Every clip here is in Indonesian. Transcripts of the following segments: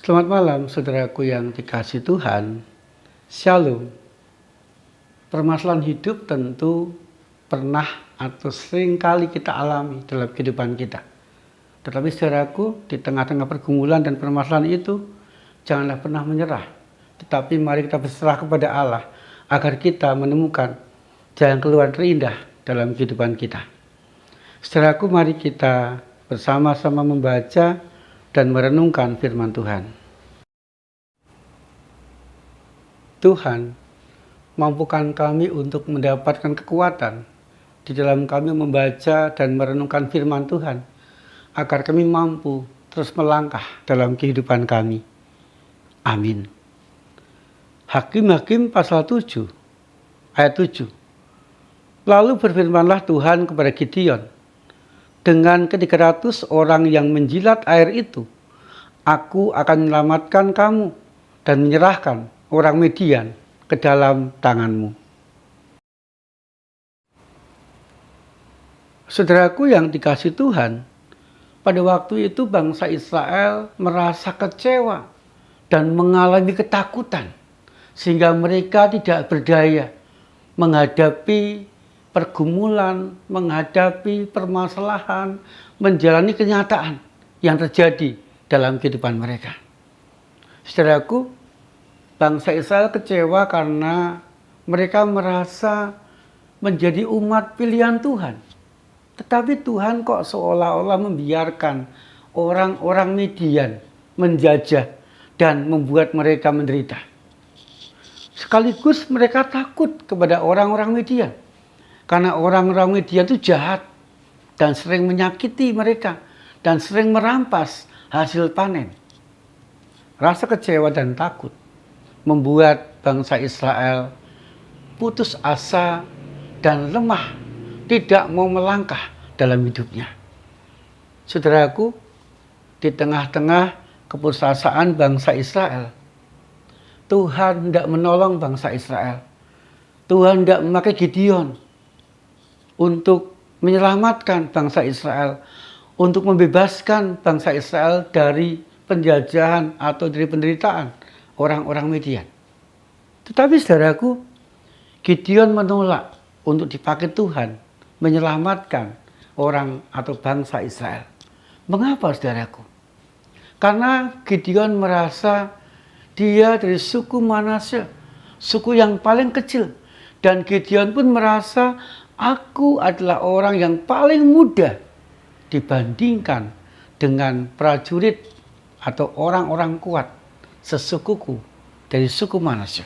Selamat malam, saudaraku yang dikasihi Tuhan. Shalom. Permasalahan hidup tentu pernah atau sering kali kita alami dalam kehidupan kita. Tetapi saudaraku, di tengah-tengah pergumulan dan permasalahan itu, janganlah pernah menyerah. Tetapi mari kita berserah kepada Allah agar kita menemukan jalan keluar terindah dalam kehidupan kita. Saudaraku, mari kita bersama-sama membaca dan merenungkan firman Tuhan. Tuhan, mampukan kami untuk mendapatkan kekuatan di dalam kami membaca dan merenungkan firman Tuhan, agar kami mampu terus melangkah dalam kehidupan kami. Amin. Hakim-Hakim pasal 7, ayat 7. Lalu berfirmanlah Tuhan kepada Gideon, dengan ke-300 orang yang menjilat air itu, aku akan menyelamatkan kamu dan menyerahkan orang Midian ke dalam tanganmu. Saudaraku yang dikasihi Tuhan, pada waktu itu bangsa Israel merasa kecewa dan mengalami ketakutan, sehingga mereka tidak berdaya menghadapi pergumulan, menghadapi permasalahan, menjalani kenyataan yang terjadi dalam kehidupan mereka. Saudaraku, bangsa Israel kecewa karena mereka merasa menjadi umat pilihan Tuhan. Tetapi Tuhan kok seolah-olah membiarkan orang-orang Midian menjajah dan membuat mereka menderita. Sekaligus mereka takut kepada orang-orang Midian. Karena orang-orang Midian itu jahat dan sering menyakiti mereka dan sering merampas hasil panen. Rasa kecewa dan takut membuat bangsa Israel putus asa dan lemah, tidak mau melangkah dalam hidupnya. Saudaraku, di tengah-tengah keputusasaan bangsa Israel, Tuhan tidak menolong bangsa Israel. Tuhan tidak memakai Gideon untuk menyelamatkan bangsa Israel, untuk membebaskan bangsa Israel dari penjajahan atau dari penderitaan orang-orang Midian. Tetapi saudaraku, Gideon menolak untuk dipakai Tuhan menyelamatkan orang atau bangsa Israel. Mengapa saudaraku? Karena Gideon merasa dia dari suku Manasye, suku yang paling kecil. Dan Gideon pun merasa, aku adalah orang yang paling muda dibandingkan dengan prajurit atau orang-orang kuat sesukuku dari suku Manasye.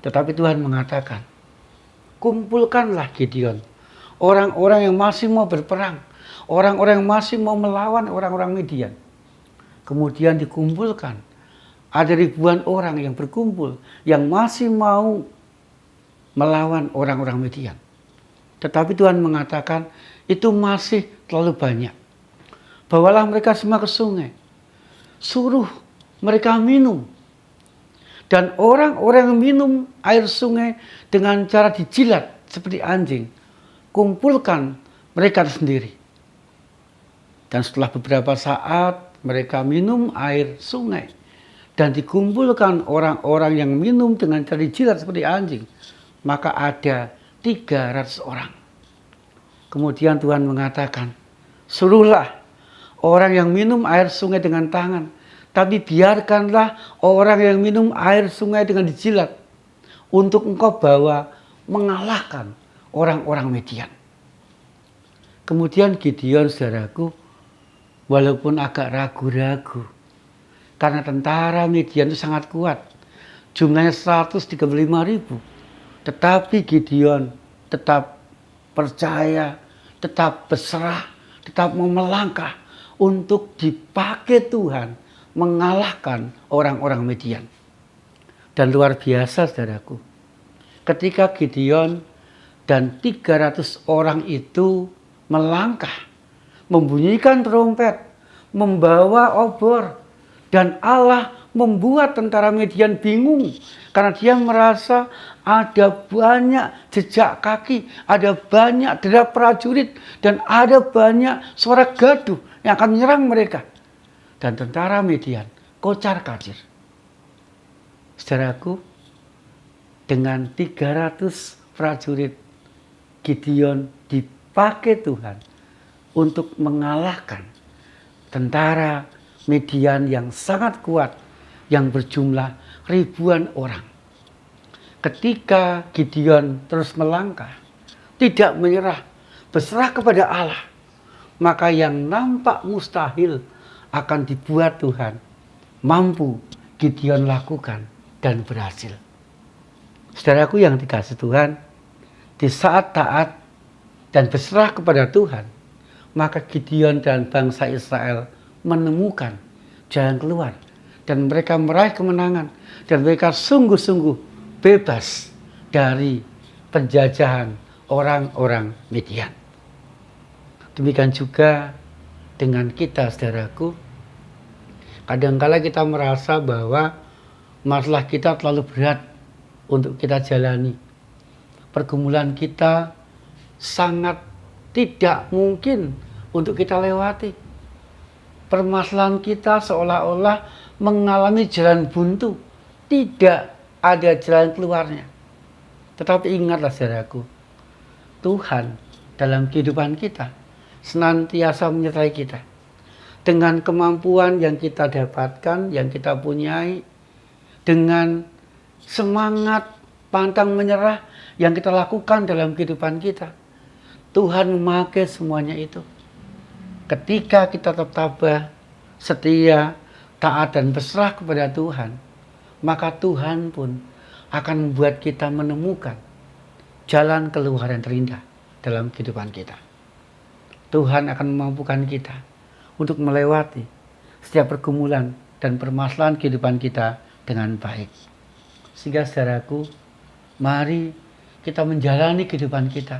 Tetapi Tuhan mengatakan, kumpulkanlah Gideon, orang-orang yang masih mau berperang, orang-orang yang masih mau melawan orang-orang Midian. Kemudian dikumpulkan, ada ribuan orang yang berkumpul, yang masih mau melawan orang-orang Midian. Tetapi Tuhan mengatakan, itu masih terlalu banyak. Bawalah mereka semua ke sungai, suruh mereka minum. Dan orang-orang yang minum air sungai dengan cara dijilat seperti anjing, kumpulkan mereka sendiri. Dan setelah beberapa saat mereka minum air sungai dan dikumpulkan orang-orang yang minum dengan cara dijilat seperti anjing, maka ada 300 orang. Kemudian Tuhan mengatakan, suruhlah orang yang minum air sungai dengan tangan, tapi biarkanlah orang yang minum air sungai dengan dijilat, untuk engkau bawa mengalahkan orang-orang Midian. Kemudian Gideon, saudaraku, walaupun agak ragu-ragu, karena tentara Midian itu sangat kuat, jumlahnya 135.000, tetapi Gideon tetap percaya, tetap berserah, tetap mau melangkah untuk dipakai Tuhan mengalahkan orang-orang Midian. Dan luar biasa saudaraku, ketika Gideon dan 300 orang itu melangkah, membunyikan trompet, membawa obor, dan Allah membuat tentara Midian bingung karena dia merasa ada banyak jejak kaki, ada banyak derap prajurit, dan ada banyak suara gaduh yang akan menyerang mereka. Dan tentara Midian kocar-kacir. Saudaraku, dengan 300 prajurit, Gideon dipakai Tuhan untuk mengalahkan tentara Midian yang sangat kuat, yang berjumlah ribuan orang. Ketika Gideon terus melangkah, tidak menyerah, berserah kepada Allah, maka yang nampak mustahil akan dibuat Tuhan mampu Gideon lakukan dan berhasil. Saudaraku yang dikasihi Tuhan, di saat taat dan berserah kepada Tuhan, maka Gideon dan bangsa Israel menemukan jalan keluar dan mereka meraih kemenangan dan mereka sungguh-sungguh bebas dari penjajahan orang-orang Midian. Demikian juga dengan kita, saudaraku. Kadangkala kita merasa bahwa masalah kita terlalu berat untuk kita jalani. Pergumulan kita sangat tidak mungkin untuk kita lewati. Permasalahan kita seolah-olah mengalami jalan buntu. Tidak ada jalan keluarnya. Tetapi ingatlah saudaraku, Tuhan dalam kehidupan kita senantiasa menyertai kita. Dengan kemampuan yang kita dapatkan, yang kita punyai, dengan semangat pantang menyerah yang kita lakukan dalam kehidupan kita, Tuhan memakai semuanya itu. Ketika kita tetap tabah, setia, taat dan berserah kepada Tuhan, maka Tuhan pun akan membuat kita menemukan jalan keluar yang terindah dalam kehidupan kita. Tuhan akan memampukan kita untuk melewati setiap pergumulan dan permasalahan kehidupan kita dengan baik. Sehingga saudaraku, mari kita menjalani kehidupan kita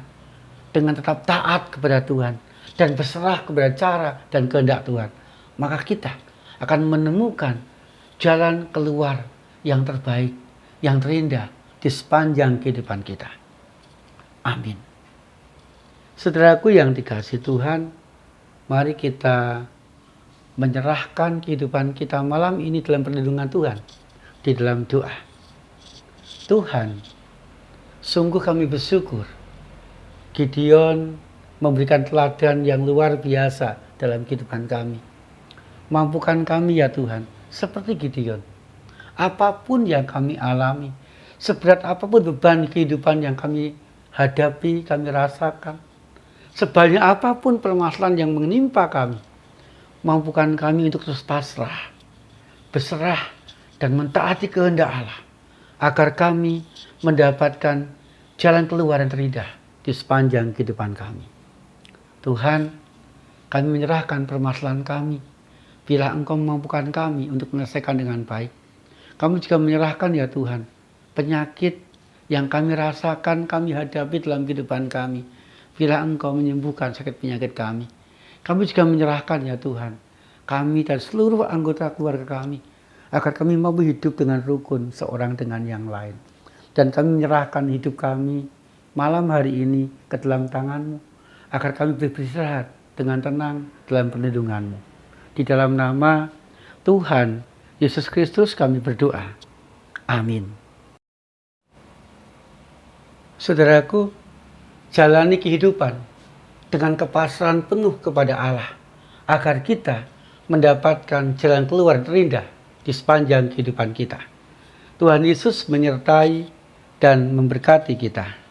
dengan tetap taat kepada Tuhan dan berserah kepada cara dan kehendak Tuhan. Maka kita akan menemukan jalan keluar yang terbaik, yang terindah di sepanjang kehidupan kita. Amin. Saudaraku yang dikasihi Tuhan, mari kita menyerahkan kehidupan kita malam ini dalam perlindungan Tuhan, di dalam doa. Tuhan, sungguh kami bersyukur Gideon memberikan teladan yang luar biasa dalam kehidupan kami. Mampukan kami ya Tuhan, seperti Gideon. Apapun yang kami alami, seberat apapun beban kehidupan yang kami hadapi, kami rasakan, sebanyak apapun permasalahan yang menimpa kami, mampukan kami untuk terus pasrah, berserah, dan mentaati kehendak Allah, agar kami mendapatkan jalan keluar yang terindah di sepanjang kehidupan kami. Tuhan, kami menyerahkan permasalahan kami, bila Engkau memampukan kami untuk menyelesaikan dengan baik. Kami juga menyerahkan ya Tuhan, penyakit yang kami rasakan, kami hadapi dalam kehidupan kami, bila Engkau menyembuhkan sakit penyakit kami. Kami juga menyerahkan ya Tuhan, kami dan seluruh anggota keluarga kami, agar kami mampu hidup dengan rukun seorang dengan yang lain. Dan kami menyerahkan hidup kami malam hari ini ke dalam tangan-Mu, agar kami beristirahat dengan tenang dalam perlindungan-Mu. Di dalam nama Tuhan Yesus Kristus kami berdoa. Amin. Saudaraku, jalani kehidupan dengan kepasrahan penuh kepada Allah, agar kita mendapatkan jalan keluar terindah di sepanjang kehidupan kita. Tuhan Yesus menyertai dan memberkati kita.